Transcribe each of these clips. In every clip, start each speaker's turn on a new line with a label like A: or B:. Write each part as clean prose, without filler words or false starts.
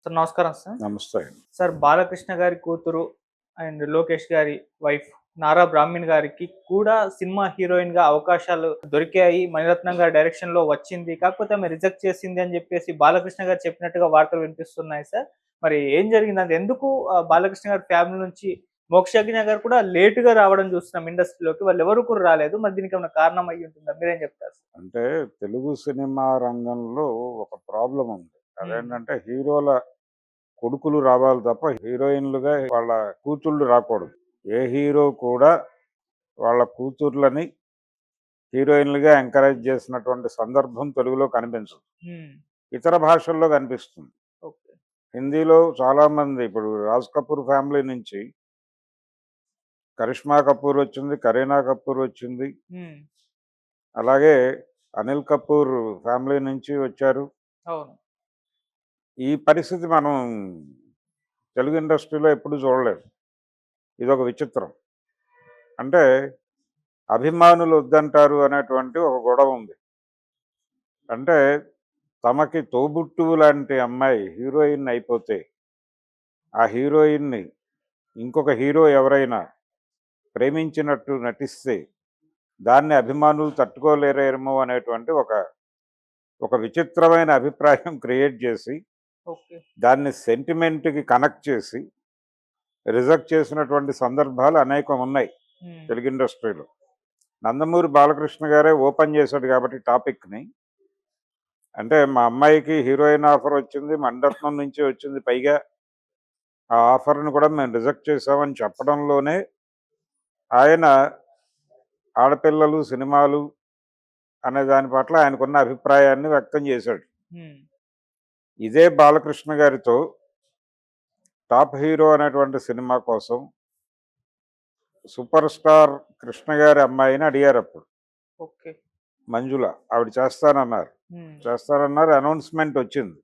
A: Sir నమస్కారం sir.
B: నమస్తే అండి.
A: సార్ బాలకృష్ణ గారి కూతురు అండ్ లోకేష్ గారి వైఫ్ నారా బ్రాహ్మణి గారికి కూడా సినిమా హీరోయిన్‌గా అవకాశాలు దొరికాయి. మణిరత్నం గారి డైరెక్షన్‌లో వచ్చింది. కాకపోతే ఆమె రిజెక్ట్ చేసింది అని చెప్పేసి బాలకృష్ణ గారు చెప్పినట్టుగా వార్తలు వినిపిస్తున్నాయి సార్. మరి ఏం జరిగిందంటే ఎందుకు బాలకృష్ణ గారి ఫ్యామిలీ నుంచి మోక్షజ్ఞ గారు కూడా లేట్‌గా రావడం చూస్తున్నాం ఇండస్ట్రీలోకి. వాళ్ళెవరు కూడా రాలేదు. మరి దీనికేమైనా కారణం అయ్యి ఉంటుందా? మీరేం చెప్తారు సార్?
B: అంటే తెలుగు సినిమా రంగంలో ఒక ప్రాబ్లమ్ ఉంది.
A: హ్మ్.
B: అదేంటంటే హీరోల కొడుకులు రావాలి తప్ప హీరోయిన్‌లుగా వాళ్ళ కూతుళ్ళు రాకూడదు. ఏ హీరో కూడా వాళ్ళ కూతుర్లని హీరోయిన్‌లుగా ఎంకరేజ్ చేసినటువంటి సందర్భం తెలుగులో కనిపించదు.
A: హ్మ్.
B: ఇతర భాషల్లో కనిపిస్తుంది.
A: ఓకే.
B: హిందీలో చాలామంది ఇప్పుడు 'రాజ్ కపూర్' ఫ్యామిలీ నుంచి 'కరిష్మా కపూర్' వచ్చింది, 'కరీనా కపూర్' వచ్చింది.
A: హ్మ్.
B: అలాగే 'అనిల్ కపూర్' ఫ్యామిలీ నుంచి వచ్చారు.
A: అవును.
B: ఈ పరిస్థితి మనం తెలుగు ఇండస్ట్రీలో ఎప్పుడు చూడలేదు. ఇదొక విచిత్రం. అంటే అభిమానులు వద్దంటారు అనేటువంటి ఒక గొడవ ఉంది. అంటే తమకి తోబుట్టువు లాంటి అమ్మాయి హీరోయిన్ అయిపోతే, ఆ హీరోయిన్‌ని ఇంకొక హీరో ఎవరైనా ప్రేమించినట్టు నటిస్తే, దాన్ని అభిమానులు తట్టుకోలేరేమో అనేటువంటి ఒక ఒక విచిత్రమైన అభిప్రాయం క్రియేట్ చేసి,
A: ఓకే.
B: దాన్ని సెంటిమెంట్‌కి కనెక్ట్ చేసి, రిజెక్ట్ చేసినటువంటి సందర్భాలు అనేకం ఉన్నాయి
A: హ్మ్.
B: తెలుగు ఇండస్ట్రీలో. నందమూరి బాలకృష్ణ గారే ఓపెన్ చేశాడు కాబట్టి టాపిక్‌ని. అంటే మా అమ్మాయికి హీరోయిన్ ఆఫర్ వచ్చింది. మణిరత్నం నుంచి వచ్చింది పైగా. ఆ ఆఫర్‌ని కూడా మేము రిజెక్ట్ చేశామని చెప్పడంలోనే ఆయన ఆడపిల్లలు, సినిమాలు అనే దాని పట్ల ఆయనకున్న అభిప్రాయాన్ని వ్యక్తం చేశాడు.
A: హ్మ్.
B: ఇదే బాలకృష్ణ గారితో 'టాప్ హీరో' అనేటువంటి సినిమా కోసం సూపర్ స్టార్ కృష్ణ గారి అమ్మాయిని అడిగారప్పుడు.
A: ఓకే.
B: మంజుల. ఆవిడ చేస్తానన్నారు.
A: హ్మ్.
B: చేస్తానన్నారు. అనౌన్స్‌మెంట్ వచ్చింది.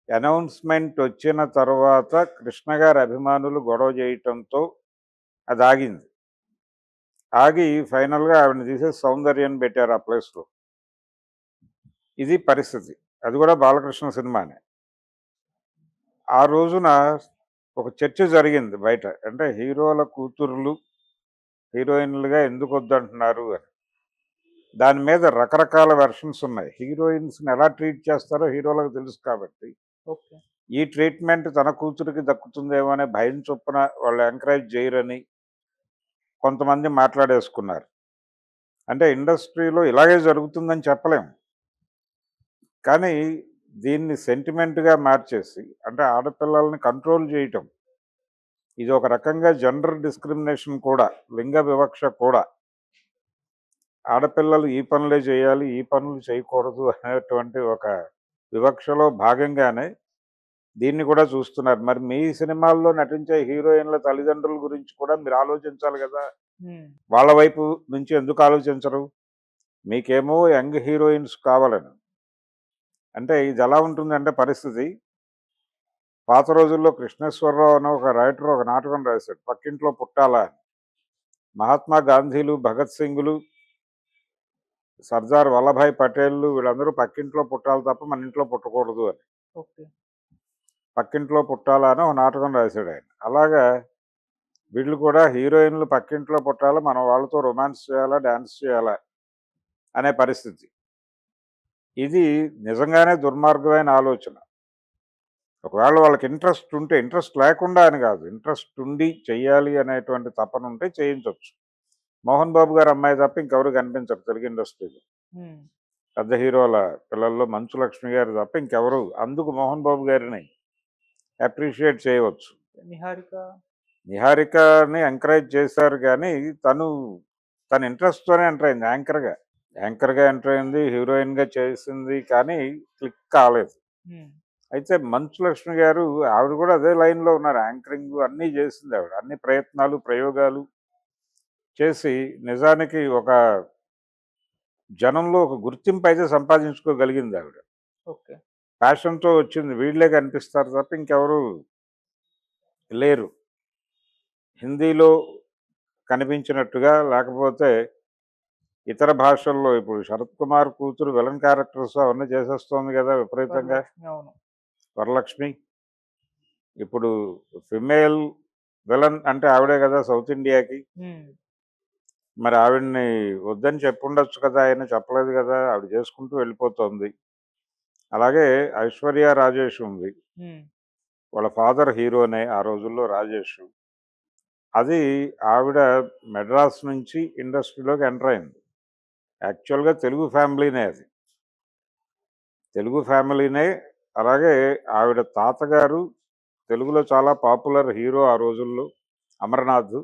B: అనౌన్స్‌మెంట్ వచ్చిన తర్వాత కృష్ణ గారి అభిమానులు గొడవ చేయటంతో అది ఆగింది. ఆగి ఫైనల్‌గా ఆవిడని తీసేసి సౌందర్యని పెట్టారు ఆ ప్లేస్‌లో. ఇది పరిస్థితి. అది కూడా బాలకృష్ణ సినిమానే. ఆ రోజున ఒక చర్చ జరిగింది బయట. అంటే హీరోల కూతుర్లు హీరోయిన్‌లుగా ఎందుకు వద్దంటున్నారు అని. దాని మీద రకరకాల వెర్షన్స్ ఉన్నాయి. హీరోయిన్స్‌ని ఎలా ట్రీట్ చేస్తారో హీరోలకు తెలుసు కాబట్టి,
A: ఓకే.
B: ఈ ట్రీట్‌మెంట్ తన కూతురికి దక్కుతుందేమో అనే భయం చొప్పున వాళ్ళు ఎంకరేజ్ చేయరని కొంతమంది మాట్లాడేసుకున్నారు. అంటే ఇండస్ట్రీలో ఇలాగే జరుగుతుందని చెప్పలేం. కానీ దీన్ని సెంటిమెంట్‌గా మార్చేసి అంటే ఆడపిల్లల్ని కంట్రోల్ చేయటం. ఇది ఒక రకంగా జెండర్ డిస్క్రిమినేషన్ కూడా, లింగ వివక్ష కూడా. ఆడపిల్లలు ఈ పనులే చేయాలి, ఈ పనులు చేయకూడదు అనేటువంటి ఒక వివక్షలో భాగంగానే దీన్ని కూడా చూస్తున్నారు. మరి మీ సినిమాల్లో నటించే హీరోయిన్‌ల తల్లిదండ్రుల గురించి కూడా మీరు ఆలోచించాలి గదా!
A: హ్మ్.
B: వాళ్ళ వైపు నుంచి ఎందుకు ఆలోచించరు? మీకేమో యంగ్ హీరోయిన్స్ కావాలని. అంటే ఇదెలా ఉంటుందంటే పరిస్థితి, పాత రోజుల్లో కృష్ణేశ్వరరావు అనే ఒక రైటర్ ఒక నాటకం రాశాడు. 'పక్కింట్లో పుట్టాలా' అని. మహాత్మా గాంధీలు, భగత్ సింగులు, సర్దార్ వల్లభాయ్ పటేల్‌లు వీళ్ళందరూ పక్కింట్లో పుట్టాలి తప్ప మన ఇంట్లో పుట్టకూడదు అని.
A: ఓకే.
B: 'పక్కింట్లో పుట్టాలా' అని ఒక నాటకం రాశాడాయన. అలాగా వీళ్ళు కూడా హీరోయిన్‌లు పక్కింట్లో పుట్టాలా, మనం వాళ్ళతో రొమాన్స్ చేయాలా, డాన్స్ చేయాలా అనే పరిస్థితి. ఇది నిజంగానే దుర్మార్గమైన ఆలోచన. ఒకవేళ వాళ్ళకి ఇంట్రెస్ట్ ఉంటే, ఇంట్రెస్ట్ లేకుండా అని కాదు. ఇంట్రెస్ట్ ఉండి చెయ్యాలి అనేటువంటి తపన ఉంటే చేయించొచ్చు. మోహన్ బాబు గారి అమ్మాయి తప్ప ఇంకెవరు కనిపించరు తెలుగు ఇండస్ట్రీలో.
A: హ్మ్.
B: పెద్ద హీరోల పిల్లల్లో మంచు లక్ష్మి గారు తప్ప ఇంకెవరు అందుకు మోహన్ బాబు గారిని అప్రిషియేట్ చేయవచ్చు.
A: నిహారిక.
B: నిహారికని ఎంకరేజ్ చేశారు కానీ తను తన ఇంట్రెస్ట్‌తోనే ఎంటర్ అయింది యాంకర్‌గా. యాంకర్‌గా ఎంటర్ అయింది. హీరోయిన్‌గా చేసింది కానీ క్లిక్ కాలేదు.
A: హ్మ్.
B: అయితే మంచు లక్ష్మి గారు ఆవిడ కూడా అదే లైన్‌లో ఉన్నారు. యాంకరింగ్ అన్నీ చేసింది ఆవిడ. అన్ని ప్రయత్నాలు, ప్రయోగాలు చేసి నిజానికి ఒక జనంలో ఒక గుర్తింపు అయితే సంపాదించుకోగలిగింది ఆవిడ.
A: ఓకే.
B: ప్యాషన్‌తో వచ్చింది. వీళ్ళే కనిపిస్తారు తప్ప ఇంకెవరు లేరు. హిందీలో కనిపించినట్టుగా లేకపోతే ఇతర భాషల్లో ఇప్పుడు 'శరత్ కుమార్' కూతురు విలన్ క్యారెక్టర్స్ అవన్నీ చేసేస్తోంది గదా! విపరీతంగా.
A: వరలక్ష్మి. అవును.
B: వరలక్ష్మి. ఇప్పుడు ఫిమేల్ విలన్ అంటే ఆవిడే కదా సౌత్ ఇండియాకి.
A: ఉమ్,
B: మరి ఆవిడని వద్దని చెప్పుండొచ్చు కదా, ఆయన చెప్పలేదు కదా, ఆవిడ చేసుకుంటూ వెళ్ళిపోతుంది. అలాగే ఐశ్వర్య రాజేష్ ఉంది.
A: ఉమ్,
B: వాళ్ళ ఫాదర్ హీరోనే ఆ రోజుల్లో రాజేష్. అది ఆవిడ మెడ్రాస్ నుంచి ఇండస్ట్రీలోకి ఎంటర్ అయింది. యాక్చువల్గా తెలుగు ఫ్యామిలీనే అది, తెలుగు ఫ్యామిలీనే. అలాగే ఆవిడ తాతగారు తెలుగులో చాలా పాపులర్ హీరో ఆ రోజుల్లో, అమరనాథ్.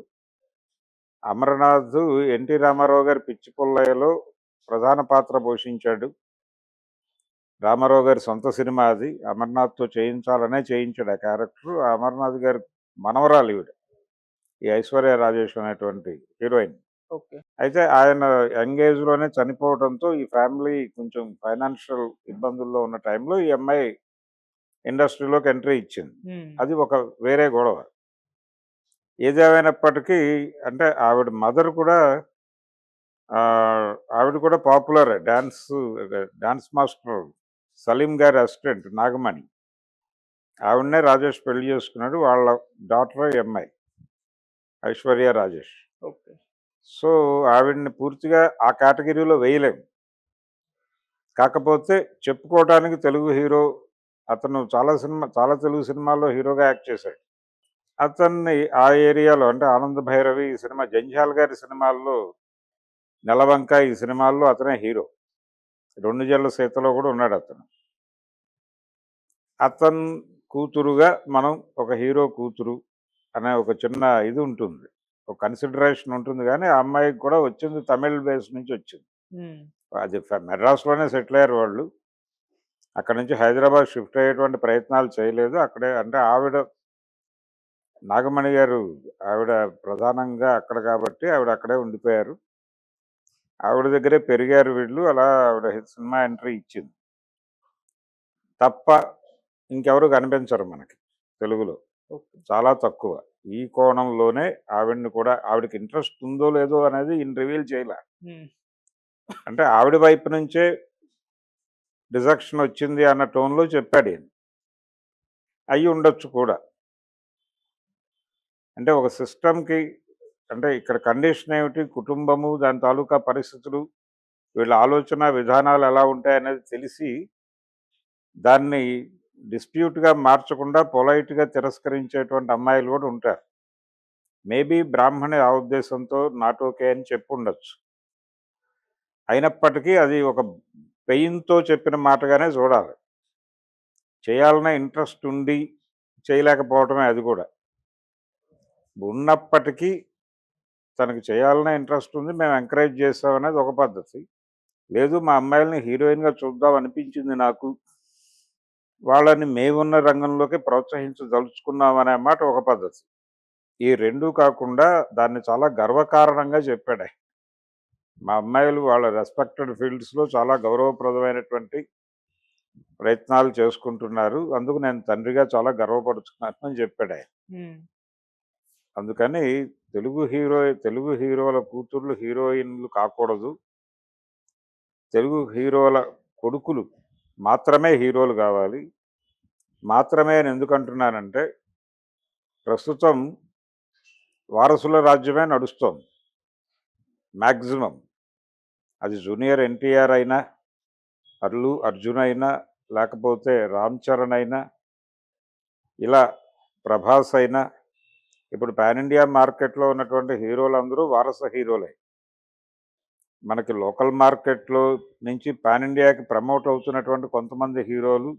B: అమరనాథ్ ఎన్టీ రామారావు గారి పిచ్చి పుల్లయ్యలో ప్రధాన పాత్ర పోషించాడు. రామారావు గారి సొంత సినిమా అది. అమర్నాథ్తో చేయించాలనే చేయించాడు ఆ క్యారెక్టర్. అమర్నాథ్ గారి మనవరాలు ఈవిడ, ఈ ఐశ్వర్య రాజేష్ అనేటువంటి హీరోయిన్.
A: ఓకే.
B: అయితే ఆయన యంగ్ ఏజ్లోనే చనిపోవడంతో ఈ ఫ్యామిలీ కొంచెం ఫైనాన్షియల్ ఇబ్బందుల్లో ఉన్న టైంలో ఈ అమ్మాయి ఇండస్ట్రీలోకి ఎంట్రీ ఇచ్చింది.
A: ఉమ్,
B: అది ఒక వేరే గొడవ. ఏదేమైనప్పటికీ అంటే ఆవిడ మదర్ కూడా ఆవిడ కూడా పాపులర్ డాన్స్ మాస్టర్ సలీం గారి అసిస్టెంట్ నాగమణి. ఆవిడనే రాజేష్ పెళ్లి చేసుకున్నాడు. వాళ్ళ డాటర్ అమ్మాయి ఐశ్వర్య రాజేష్.
A: ఓకే.
B: సో ఆవిడ్ని పూర్తిగా ఆ కేటగిరీలో వేయలేము. కాకపోతే చెప్పుకోవడానికి తెలుగు హీరో. అతను చాలా తెలుగు సినిమాల్లో హీరోగా యాక్ట్ చేశాడు. అతన్ని ఆ ఏరియాలో అంటే ఆనంద్ భైరవి ఈ సినిమా, జంధ్యాల గారి సినిమాల్లో, నెలవంక ఈ సినిమాల్లో అతనే హీరో. రెండు జల్ల సీతలో కూడా ఉన్నాడు అతను. అతను కూతురుగా మనం ఒక హీరో కూతురు అనే ఒక చిన్న ఇది ఉంటుంది, ఒక కన్సిడరేషన్ ఉంటుంది. కానీ ఆ అమ్మాయికి కూడా వచ్చింది తమిళ్ బేస్ నుంచి వచ్చింది.
A: ఉమ్,
B: అది మెడ్రాస్లోనే సెటిల్ అయ్యారు వాళ్ళు. అక్కడ నుంచి హైదరాబాద్ షిఫ్ట్ అయ్యేటువంటి ప్రయత్నాలు చేయలేదు. అక్కడే అంటే ఆవిడ నాగమణి గారు, ఆవిడ ప్రధానంగా అక్కడ కాబట్టి ఆవిడ అక్కడే ఉండిపోయారు. ఆవిడ దగ్గరే పెరిగారు వీళ్ళు. అలా ఆవిడ సినిమా ఎంట్రీ ఇచ్చింది తప్ప ఇంకెవరు కనిపించరు మనకి తెలుగులో,
A: ఓకే.
B: చాలా తక్కువ. ఈ కోణంలోనే ఆవిడని కూడా, ఆవిడకి ఇంట్రెస్ట్ ఉందో లేదో అనేది ఈయన రివీల్ చేయలే.
A: ఉమ్,
B: అంటే ఆవిడ వైపు నుంచే డిజెక్షన్ వచ్చింది అన్న టోన్లో చెప్పాడు ఈయన. అయ్యి ఉండొచ్చు కూడా. అంటే ఒక సిస్టమ్కి అంటే ఇక్కడ కండిషన్ ఏమిటి, కుటుంబము దాని తాలూకా పరిస్థితులు, వీళ్ళ ఆలోచన విధానాలు ఎలా ఉంటాయనేది తెలిసి దాన్ని డిస్ప్యూట్గా మార్చకుండా పొలైట్గా తిరస్కరించేటువంటి అమ్మాయిలు కూడా ఉంటారు. మేబీ బ్రాహ్మణి ఆ ఉద్దేశంతో నాట్ ఓకే అని చెప్పుండొచ్చు. అయినప్పటికీ అది ఒక పెయిన్తో చెప్పిన మాటగానే చూడాలి. చేయాలనే ఇంట్రెస్ట్ ఉండి చేయలేకపోవటమే అది కూడా. ఉన్నప్పటికీ తనకు చేయాలనే ఇంట్రెస్ట్ ఉంది, మేము ఎంకరేజ్ చేస్తామనేది ఒక పద్ధతి. లేదు మా అమ్మాయిల్ని హీరోయిన్గా చూద్దాం అనిపించింది నాకు, వాళ్ళని మేమున్న రంగంలోకి ప్రోత్సహించదలుచుకున్నాం అనే మాట ఒక పద్ధతి. ఈ రెండూ కాకుండా దాన్ని చాలా గర్వకారణంగా చెప్పాడు ఆయన. మా అమ్మాయిలు వాళ్ళ రెస్పెక్టెడ్ ఫీల్డ్స్లో చాలా గౌరవప్రదమైనటువంటి ప్రయత్నాలు చేసుకుంటున్నారు, అందుకు నేను తండ్రిగా చాలా గర్వపడుతున్నాను అని చెప్పాడు ఆయన.
A: ఉమ్,
B: అందుకని తెలుగు హీరోల కూతుర్లు హీరోయిన్లు కాకూడదు, తెలుగు హీరోల కొడుకులు మాత్రమే హీరోలు కావాలి. మాత్రమే అని ఎందుకు అంటున్నానంటే ప్రస్తుతం వారసుల రాజ్యమే నడుస్తోంది మ్యాక్సిమం. అది జూనియర్ ఎన్టీఆర్ అయినా, అల్లు అర్జున్ అయినా, లేకపోతే రామ్ చరణ్ అయినా, ఇలా ప్రభాస్ అయినా, ఇప్పుడు పాన్ ఇండియా మార్కెట్లో ఉన్నటువంటి హీరోలందరూ వారస హీరోలే. మనకి లోకల్ మార్కెట్లో నుంచి పాన్ ఇండియాకి ప్రమోట్ అవుతున్నటువంటి కొంతమంది హీరోలు,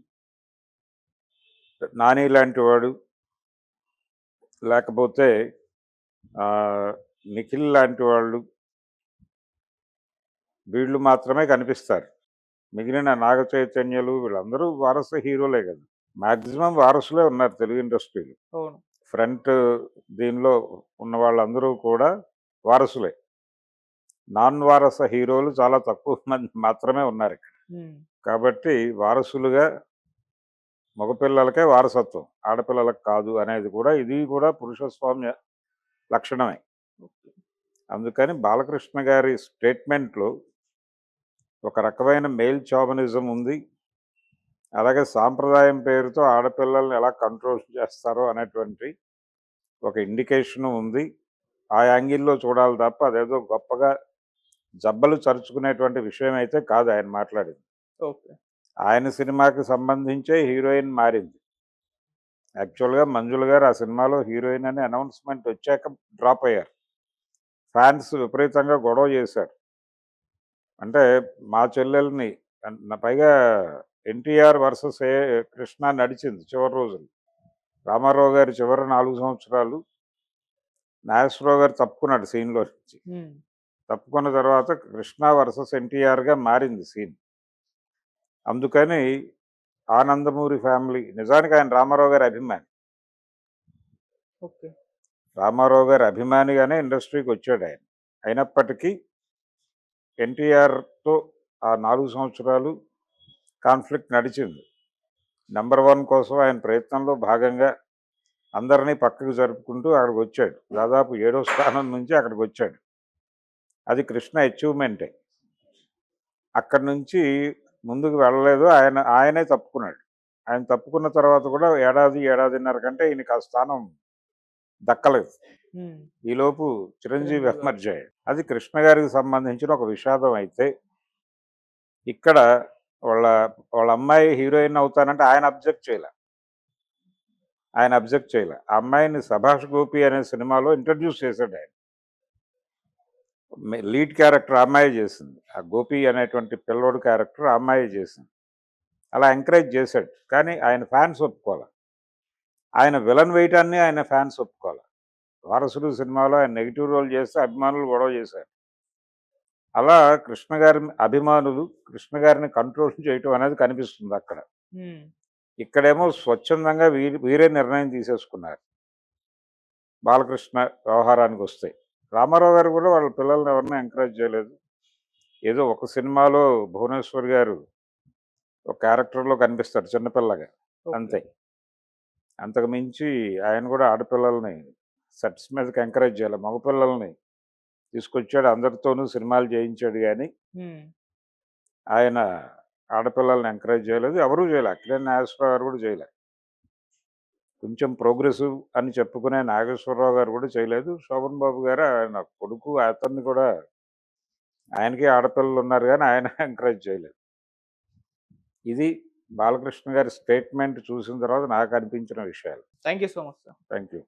B: నాని లాంటి వాడు, లేకపోతే నిఖిల్ లాంటి వాళ్ళు, వీళ్ళు మాత్రమే కనిపిస్తారు. మిగిలిన నాగ చైతన్యలు వీళ్ళందరూ వారస హీరోలే కదా. మ్యాక్సిమం వారసులే ఉన్నారు తెలుగు ఇండస్ట్రీలో.
A: అవును.
B: ఫ్రంట్ దీనిలో ఉన్న వాళ్ళందరూ కూడా వారసులే. నాన్ వారస హీరోలు చాలా తక్కువ మంది మాత్రమే ఉన్నారు ఇక్కడ.
A: ఉమ్,
B: కాబట్టి వారసులుగా మగపిల్లలకే వారసత్వం, ఆడపిల్లలకు కాదు అనేది కూడా, ఇది కూడా పురుషస్వామ్య లక్షణమే.
A: ఓకే.
B: అందుకని బాలకృష్ణ గారి స్టేట్మెంట్లో ఒక రకమైన మేల్ చావనిజం ఉంది. అలాగే సాంప్రదాయం పేరుతో ఆడపిల్లల్ని ఎలా కంట్రోల్ చేస్తారో అనేటువంటి ఒక ఇండికేషన్ ఉంది. ఆ యాంగిల్‌లో చూడాలి తప్ప అదేదో గొప్పగా జబ్బలు చరుచుకునేటువంటి విషయం అయితే కాదు ఆయన మాట్లాడింది.
A: ఓకే.
B: ఆయన సినిమాకి సంబంధించే హీరోయిన్ మారింది. యాక్చువల్‌గా మంజుల గారు ఆ సినిమాలో హీరోయిన్ అని అనౌన్స్‌మెంట్ వచ్చాక డ్రాప్ అయ్యారు. ఫ్యాన్స్ విపరీతంగా గొడవ చేశారు. అంటే మా చెల్లెల్ని పైగా ఎన్టీఆర్ వర్సెస్ కృష్ణ నడిచింది చివరి రోజులు. రామారావు గారి చివరి 4 సంవత్సరాలు నాగేశ్వరరావు గారు తప్పుకున్నాడు సీన్‌లో నుంచి.
A: హ్మ్.
B: తప్పుకున్న తర్వాత కృష్ణ వర్సెస్ ఎన్టీఆర్‌గా మారింది సీన్. అందుకని ఆనందమూరి ఫ్యామిలీ నిజానికి ఆయన రామారావు గారి అభిమాని.
A: ఓకే.
B: రామారావు గారి అభిమానిగానే ఇండస్ట్రీకి వచ్చాడు ఆయన. అయినప్పటికీ ఎన్టీఆర్‌తో ఆ 4 సంవత్సరాలు కాన్ఫ్లిక్ట్ నడిచింది. నంబర్ 1 కోసం ఆయన ప్రయత్నంలో భాగంగా అందరినీ పక్కకు జరుపుకుంటూ అక్కడికొచ్చాడు. దాదాపు 7వ స్థానం నుంచి అక్కడికొచ్చాడు. అది కృష్ణ అచీవ్‌మెంటే. అక్కడి నుంచి ముందుకు వెళ్ళలేదు. ఆయనే తప్పుకున్నాడు. ఆయన తప్పుకున్న తర్వాత కూడా ఏడాది, ఏడాదిన్నర కంటే ఈయనకి ఆ స్థానం దక్కలేదు.
A: హ్మ్.
B: ఈలోపు చిరంజీవి
A: చిరంజీవి గారు.
B: ఎమర్జ్ అయ్యాడు. అది కృష్ణ గారికి సంబంధించిన ఒక విషాదం అయితే, ఇక్కడ వాళ్ళ వాళ్ళ అమ్మాయి హీరోయిన్ అవుతానంటే ఆయన అబ్జెక్ట్ చేయలే. ఆ అమ్మాయిని 'సభాష్ గోపి' అనే సినిమాలో ఇంట్రడ్యూస్ చేశాడు ఆయన. లీడ్ క్యారెక్టర్ ఆ అమ్మాయే చేసింది. ఆ గోపి అనేటువంటి పిల్లోడు క్యారెక్టర్ ఆ అమ్మాయే చేసింది. అలా ఎంకరేజ్ చేశాడు. కానీ ఆయన ఫ్యాన్స్ ఒప్పుకోలే. ఆయన విలన్ వేయటాన్ని ఆయన ఫ్యాన్స్ ఒప్పుకోలే. 'వారసుడు' సినిమాలో ఆయన నెగెటివ్ రోల్ చేస్తే అభిమానులు గొడవ చేశారు. అలా కృష్ణ గారి అభిమానులు కృష్ణ గారిని కంట్రోల్ చేయటం అనేది కనిపిస్తుంది అక్కడ.
A: హ్మ్.
B: ఇక్కడేమో స్వచ్ఛందంగా వీరే నిర్ణయం తీసేసుకున్నారు. బాలకృష్ణ వ్యవహారానికి వస్తే. రామారావు గారు కూడా వాళ్ళ పిల్లల్ని ఎవరిని ఎంకరేజ్ చేయలేదు. ఏదో ఒక సినిమాలో భువనేశ్వర్ గారు ఒక క్యారెక్టర్‌లో కనిపిస్తారు చిన్నపిల్లగా.
A: ఓకే.
B: అంతే. అంతకు మించి ఆయన కూడా ఆడపిల్లల్ని సెట్స్ మీదకి ఎంకరేజ్ చేయలే. మగపిల్లల్ని తీసుకొచ్చాడు. అందరితోనూ సినిమాలు చేయించాడు గానీ,
A: హ్మ్.
B: ఆయన ఆడపిల్లల్ని ఎంకరేజ్ చేయలేదు. ఎవరూ చేయలే. అక్కినేని నాగేశ్వరరావు గారు కూడా చేయలే. కొంచెం ప్రోగ్రెసివ్ అని చెప్పుకునే నాగేశ్వరరావు గారు కూడా చేయలేదు. శోభన్ బాబు గారు ఆయన కొడుకు అతన్ని కూడా ఆయనకి ఆడపిల్లలున్నారు గానీ ఆయన ఎంకరేజ్ చేయలేదు. ఇది బాలకృష్ణ గారి స్టేట్మెంట్ చూసిన తర్వాత నాకు అనిపించిన విషయాలు.
A: Thank you so much sir.
B: Thank you.